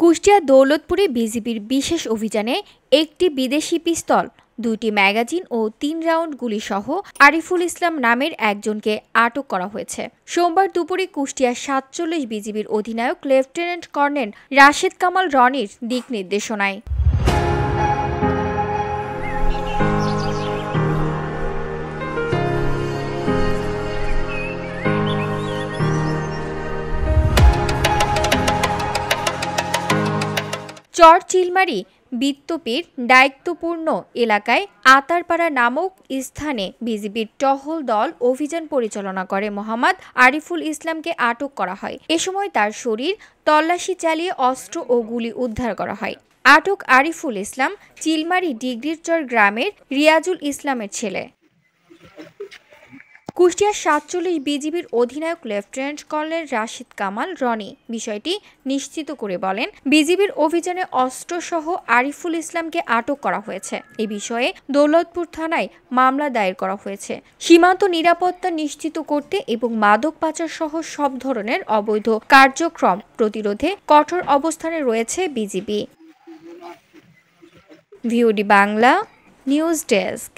কুষ্টিয়া দৌলতপুরে বিজিবির বিশেষ অভিযানে একটি বিদেশি পিস্তল, 2টি ম্যাগাজিন ও 3 রাউন্ড গুলিসহ আরিফুল ইসলাম নামের একজনকে আটক করা হয়েছে। সোমবার দুপুরে কুষ্টিয়া ৪৭ বিজিবির অধিনায়ক লেফটেন্যান্ট কর্নেল রাশেদ কামাল রনির দিক নির্দেশনায় চরচিলমারি বিত্তপীর দায়িত্বপূর্ণ এলাকায় আতারপাড়া নামক স্থানে বিজিবির টহল দল অভিযান পরিচালনা করে মোহাম্মদ আরিফুল ইসলামকে আটক করা হয়। এ সময় তার শরীর তল্লাশি চালিয়ে অস্ত্র ও গুলি উদ্ধার করা হয়। আটক আরিফুল ইসলাম চিলমারি ডিগ্রিরচর গ্রামের রিয়াজুল ইসলামের ছেলে। কুষ্টিয়া ৪৭ বিজিবির অধিনায়ক লেফটেন্যান্ট কর্নেল রাশেদ কামাল রনি বিষয়টি নিশ্চিত করে বলেন, বিজিবির অভিযানে অস্ত্রসহ আরিফুল ইসলামকে আটক করা হয়েছে। এ বিষয়ে দৌলতপুর থানায় মামলা দায়ের করা হয়েছে। সীমান্ত নিরাপত্তা নিশ্চিত করতে এবং মাদক পাচার সহ সব ধরনের অবৈধ কার্যক্রম প্রতিরোধে কঠোর অবস্থানে রয়েছে BGB. VOD Bangla news desk.